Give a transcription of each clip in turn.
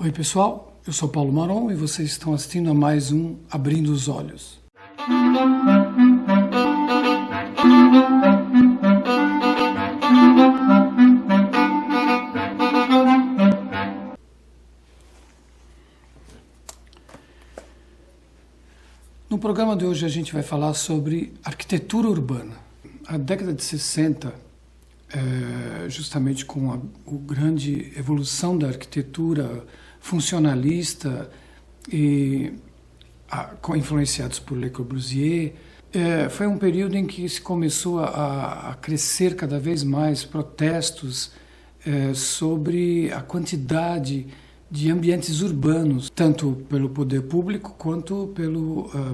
Oi pessoal, eu sou Paulo Maron e vocês estão assistindo a mais um Abrindo os Olhos. No programa de hoje a gente vai falar sobre arquitetura urbana. A década de 60, justamente com a grande evolução da arquitetura funcionalista e influenciados por Le Corbusier, foi um período em que se começou a crescer cada vez mais protestos sobre a quantidade de ambientes urbanos, tanto pelo poder público quanto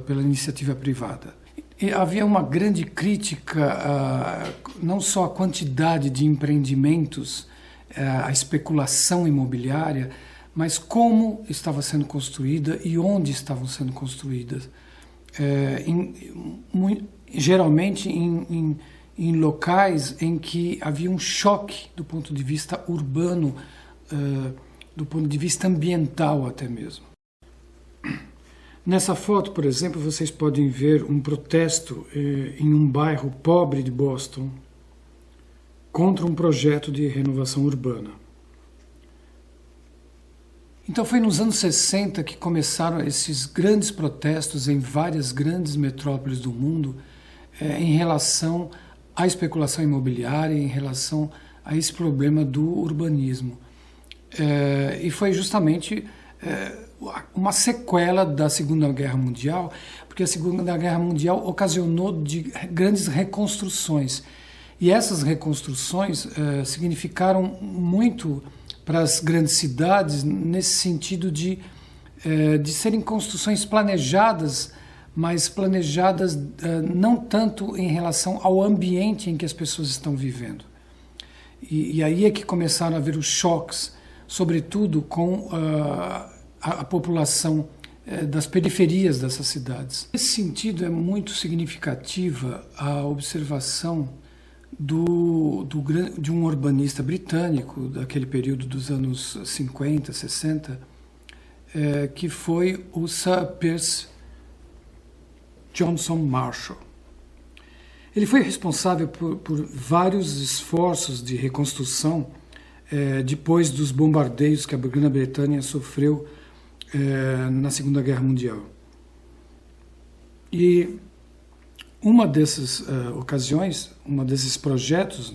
pela iniciativa privada. E havia uma grande crítica, não só à quantidade de empreendimentos, à especulação imobiliária, mas como estava sendo construída e onde estavam sendo construídas. Geralmente em locais em que havia um choque do ponto de vista urbano, do ponto de vista ambiental até mesmo. Nessa foto, por exemplo, vocês podem ver um protesto em um bairro pobre de Boston contra um projeto de renovação urbana. Então foi nos anos 60 que começaram esses grandes protestos em várias grandes metrópoles do mundo em relação à especulação imobiliária, em relação a esse problema do urbanismo. E foi justamente uma sequela da Segunda Guerra Mundial, porque a Segunda Guerra Mundial ocasionou de grandes reconstruções. E essas reconstruções significaram muito para as grandes cidades, nesse sentido de serem construções planejadas, mas planejadas não tanto em relação ao ambiente em que as pessoas estão vivendo. E aí é que começaram a haver os choques, sobretudo com a população das periferias dessas cidades. Nesse sentido, é muito significativa a observação de um urbanista britânico daquele período dos anos 50, 60, que foi o Sir Pierce Johnson Marshall. Ele foi responsável por vários esforços de reconstrução depois dos bombardeios que a Grã-Bretanha sofreu na Segunda Guerra Mundial. E uma dessas ocasiões, uma desses projetos,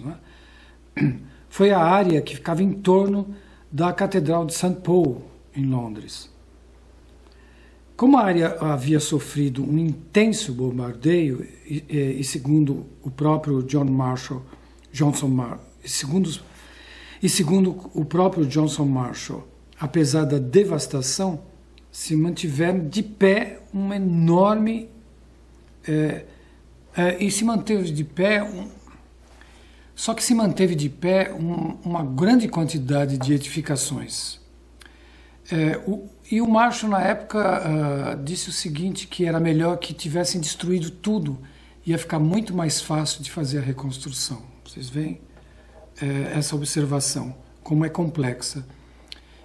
foi a área que ficava em torno da Catedral de St. Paul, em Londres. Como a área havia sofrido um intenso bombardeio, e segundo o próprio segundo o próprio Johnson Marshall, apesar da devastação, se mantiveram de pé uma enorme... e se manteve de pé... Só que se manteve de pé uma grande quantidade de edificações. E o Marshall, na época, disse o seguinte, que era melhor que tivessem destruído tudo, ia ficar muito mais fácil de fazer a reconstrução. Vocês veem essa observação, como é complexa.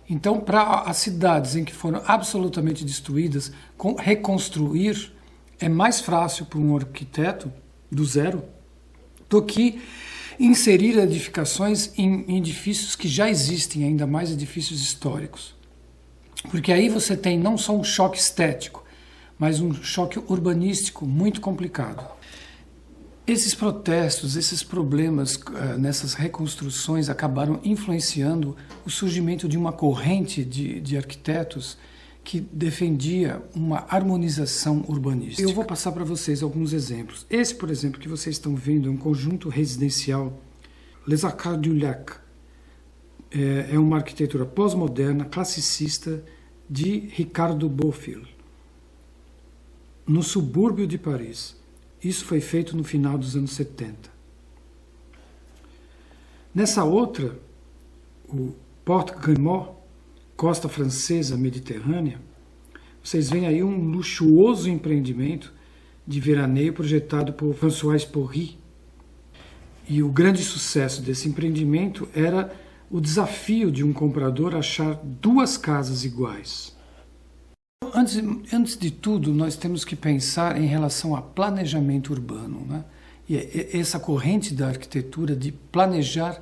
Então, para as cidades em que foram absolutamente destruídas, reconstruir é mais fácil para um arquiteto do zero do que inserir edificações em edifícios que já existem, ainda mais edifícios históricos. Porque aí você tem não só um choque estético, mas um choque urbanístico muito complicado. Esses protestos, esses problemas nessas reconstruções acabaram influenciando o surgimento de uma corrente de arquitetos que defendia uma harmonização urbanística. Eu vou passar para vocês alguns exemplos. Esse, por exemplo, que vocês estão vendo é um conjunto residencial, Les Arcades du Lac. É uma arquitetura pós-moderna, classicista, de Ricardo Bofill, no subúrbio de Paris. Isso foi feito no final dos anos 70. Nessa outra, o Porte Grimaud, costa francesa mediterrânea, vocês veem aí um luxuoso empreendimento de veraneio projetado por François Porry. E o grande sucesso desse empreendimento era o desafio de um comprador achar duas casas iguais. Antes de tudo, nós temos que pensar em relação a planejamento urbano, né? E essa corrente da arquitetura de planejar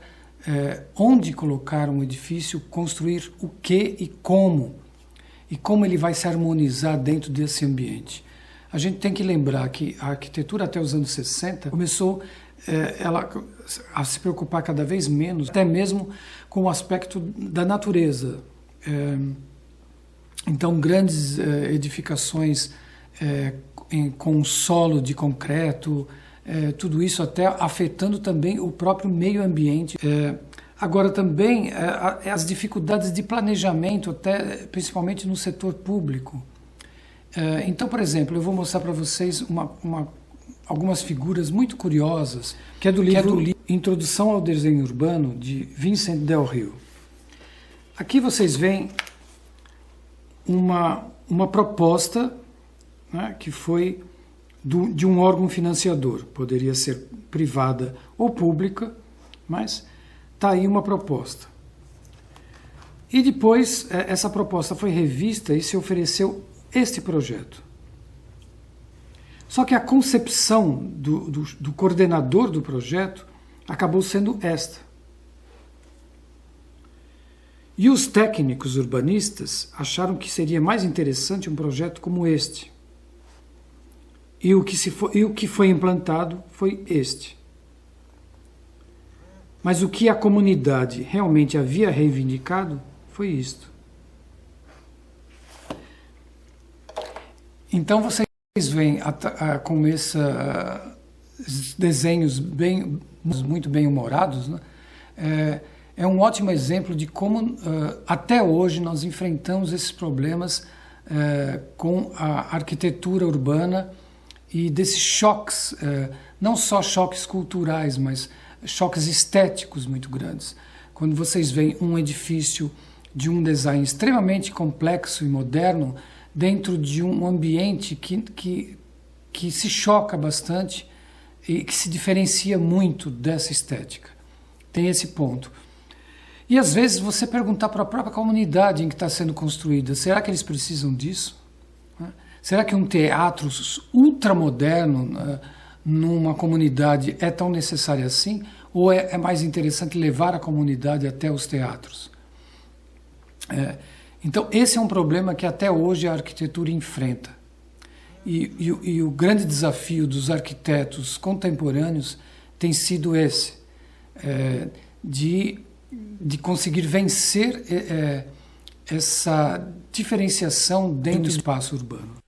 onde colocar um edifício, construir o que e como ele vai se harmonizar dentro desse ambiente. A gente tem que lembrar que a arquitetura até os anos 60 começou a se preocupar cada vez menos, até mesmo com o aspecto da natureza. Então, grandes edificações com solo de concreto, tudo isso até afetando também o próprio meio ambiente. Agora também as dificuldades de planejamento, até principalmente no setor público. Então, por exemplo, eu vou mostrar para vocês algumas figuras muito curiosas, que é do livro Introdução ao Desenho Urbano, de Vincent Del Rio. Aqui vocês veem uma proposta, né, que foi de um órgão financiador, poderia ser privada ou pública, mas está aí uma proposta. E depois essa proposta foi revista e se ofereceu este projeto. Só que a concepção do coordenador do projeto acabou sendo esta. E os técnicos urbanistas acharam que seria mais interessante um projeto como este. E o que foi implantado foi este. Mas o que a comunidade realmente havia reivindicado foi isto. Então vocês veem com esses desenhos muito bem humorados, né? É um ótimo exemplo de como até hoje nós enfrentamos esses problemas com a arquitetura urbana e desses choques, não só choques culturais, mas choques estéticos muito grandes. Quando vocês veem um edifício de um design extremamente complexo e moderno dentro de um ambiente que se choca bastante e que se diferencia muito dessa estética. Tem esse ponto. E às vezes você perguntar para a própria comunidade em que está sendo construída, será que eles precisam disso? Será que um teatro ultramoderno numa comunidade é tão necessário assim? Ou é mais interessante levar a comunidade até os teatros? Então esse é um problema que até hoje a arquitetura enfrenta. E o grande desafio dos arquitetos contemporâneos tem sido esse, de conseguir vencer essa diferenciação dentro do espaço urbano.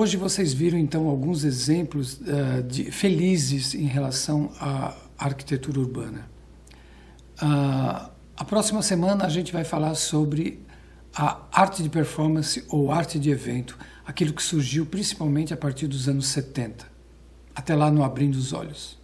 Hoje vocês viram então alguns exemplos felizes em relação à arquitetura urbana. A próxima semana a gente vai falar sobre a arte de performance ou arte de evento, aquilo que surgiu principalmente a partir dos anos 70. Até lá no Abrindo os Olhos.